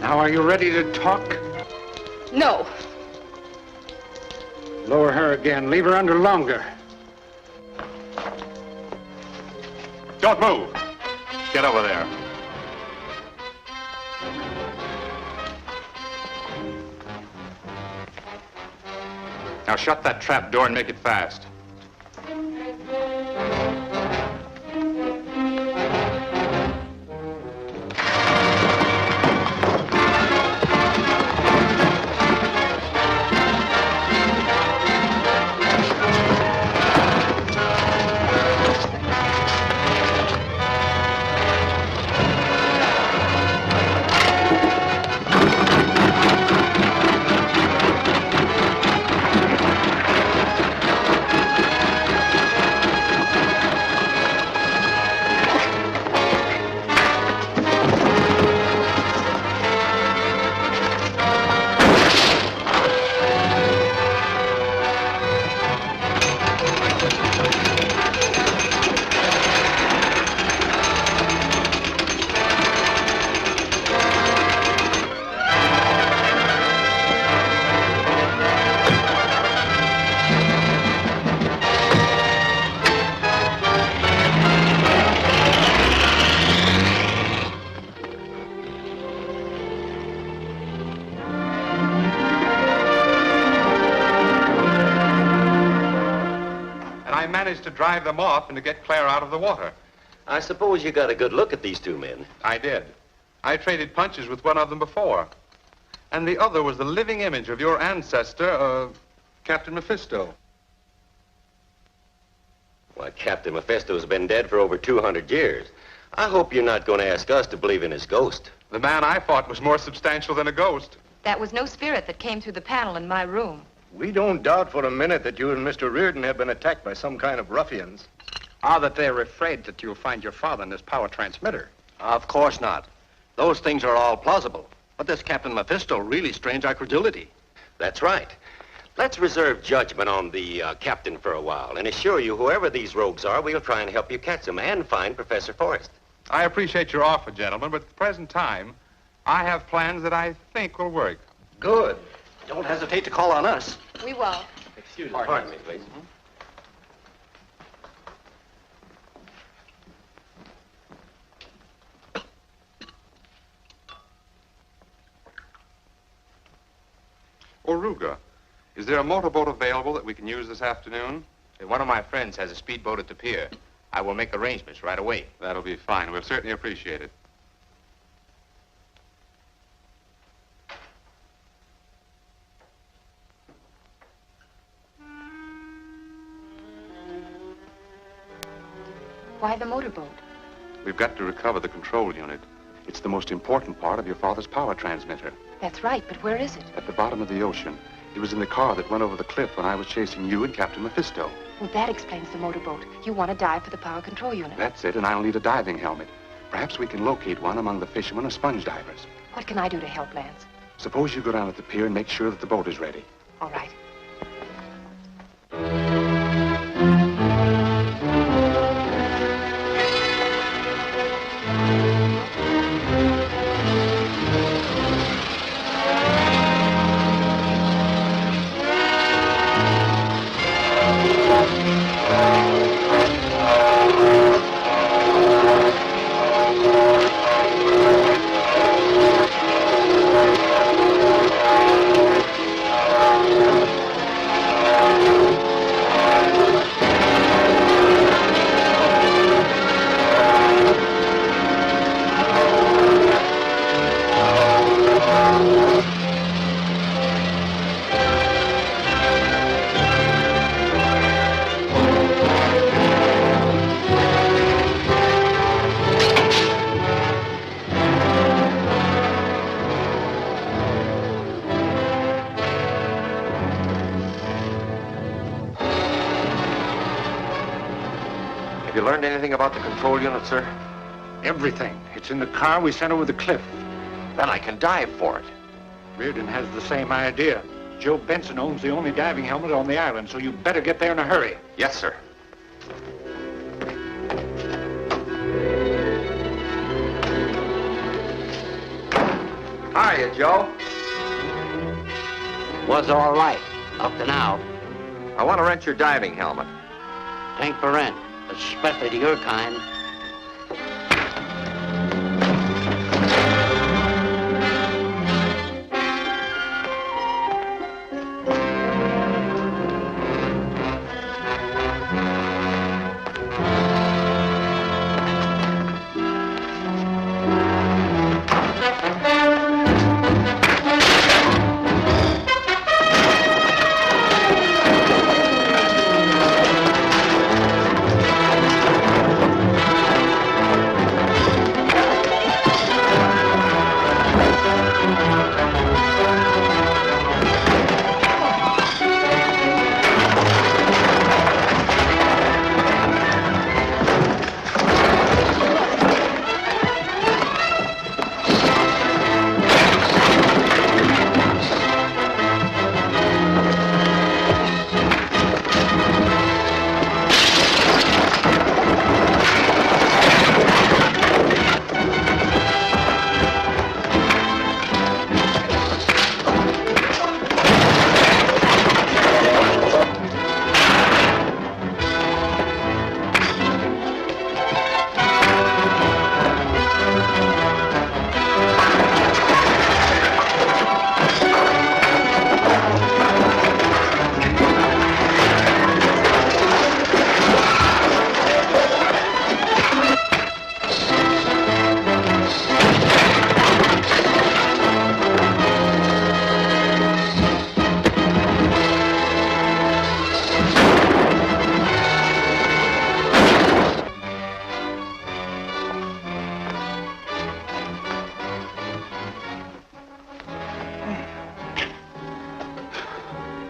Now, are you ready to talk? No. Lower her again. Leave her under longer. Don't move. Get over there. Now shut that trap door and make it fast. To drive them off and to get Claire out of the water. I suppose you got a good look at these two men. I did. I traded punches with one of them before. And the other was the living image of your ancestor, Captain Mephisto. Why, Captain Mephisto's been dead for over 200 years. I hope you're not going to ask us to believe in his ghost. The man I fought was more substantial than a ghost. That was no spirit that came through the panel in my room. We don't doubt for a minute that you and Mr. Reardon have been attacked by some kind of ruffians. Or that they're afraid that you'll find your father in this power transmitter. Of course not. Those things are all plausible. But this Captain Mephisto really strains our credulity. That's right. Let's reserve judgment on the captain for a while and assure you whoever these rogues are, we'll try and help you catch them and find Professor Forrest. I appreciate your offer, gentlemen, but at the present time, I have plans that I think will work. Good. Don't hesitate to call on us. We will. Excuse me. Pardon me, please. Oruga, is there a motorboat available that we can use this afternoon? One of my friends has a speedboat at the pier. I will make arrangements right away. That'll be fine. We'll certainly appreciate it. Why the motorboat? We've got to recover the control unit. It's the most important part of your father's power transmitter. That's right, but where is it? At the bottom of the ocean. It was in the car that went over the cliff when I was chasing you and Captain Mephisto. Well, that explains the motorboat. You want to dive for the power control unit. That's it, and I'll need a diving helmet. Perhaps we can locate one among the fishermen or sponge divers. What can I do to help, Lance? Suppose you go down at the pier and make sure that the boat is ready. All right. Have you learned anything about the control unit, sir? Everything. It's in the car we sent over the cliff. Then I can dive for it. Reardon has the same idea. Joe Benson owns the only diving helmet on the island, so you better get there in a hurry. Yes, sir. Hiya, Joe. Was all right, up to now. I want to rent your diving helmet. Tain't for rent, especially to your kind.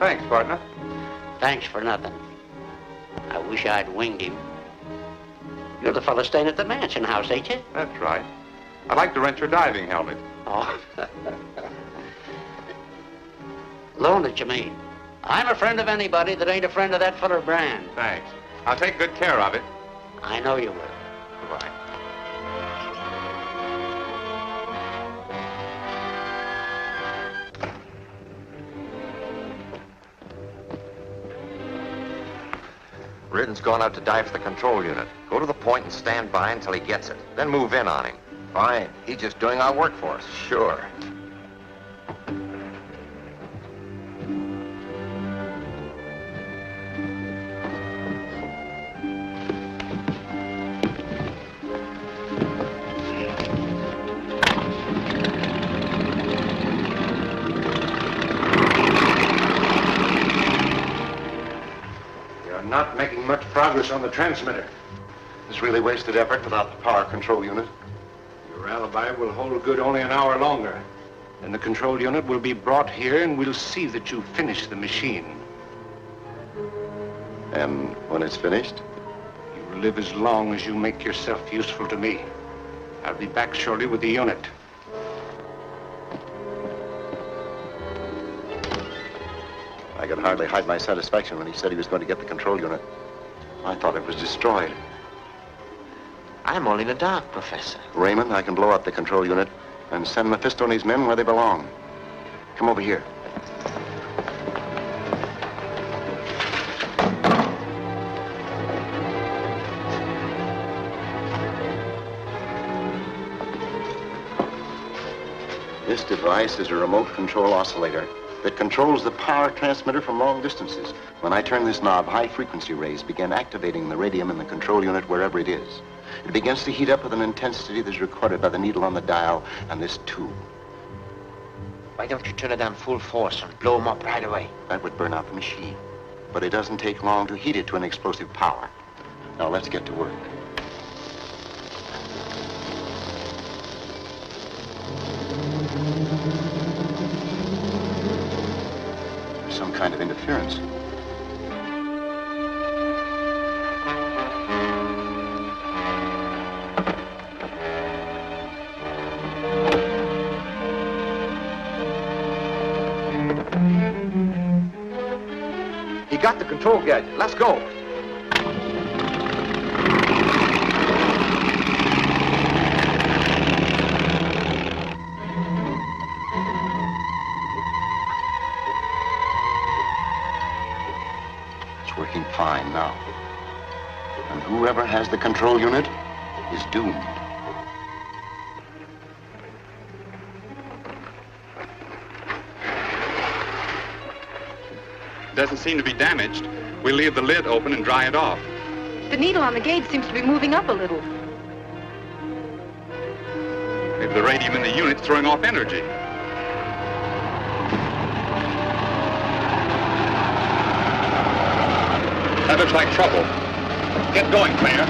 Thanks, partner. Thanks for nothing. I wish I'd winged him. You're the fellow staying at the mansion house, ain't you? That's right. I'd like to rent your diving helmet. Oh. Loan it, you mean? I'm a friend of anybody that ain't a friend of that feller Brand. Thanks. I'll take good care of it. I know you will. Goodbye. Reardon's gone out to dive for the control unit. Go to the point and stand by until he gets it. Then move in on him. Fine. He's just doing our work for us. Sure. Not making much progress on the transmitter. It's really wasted effort without the power control unit. Your alibi will hold good only an hour longer. Then the control unit will be brought here and we'll see that you finish the machine. And when it's finished? You will live as long as you make yourself useful to me. I'll be back shortly with the unit. I could hardly hide my satisfaction when he said he was going to get the control unit. I thought it was destroyed. I'm only in the dark, Professor. Raymond, I can blow up the control unit and send Mephisto and his men where they belong. Come over here. This device is a remote control oscillator that controls the power transmitter from long distances. When I turn this knob, high-frequency rays begin activating the radium in the control unit wherever it is. It begins to heat up with an intensity that's recorded by the needle on the dial and this tube. Why don't you turn it on full force and blow him up right away? That would burn out the machine. But it doesn't take long to heat it to an explosive power. Now, let's get to work. Some kind of interference. He got the control gadget. Let's go. Otherwise, the control unit is doomed. Doesn't seem to be damaged. We'll leave the lid open and dry it off. The needle on the gauge seems to be moving up a little. Maybe the radium in the unit's throwing off energy. That looks like trouble. Get going, Claire.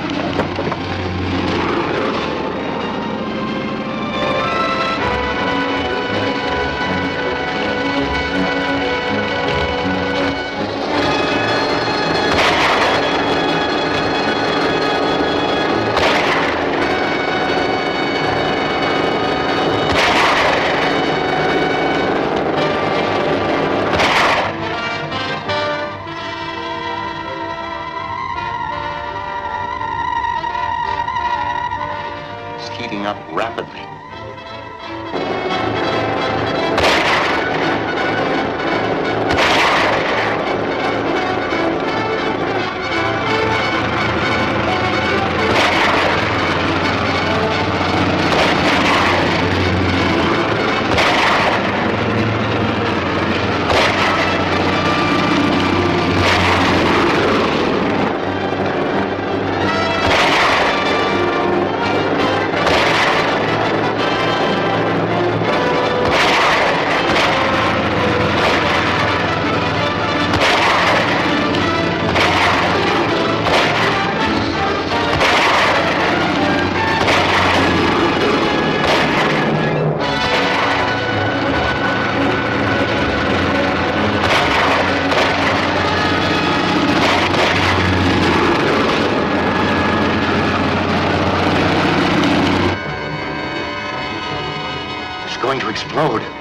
Heating up rapidly. Going to explode.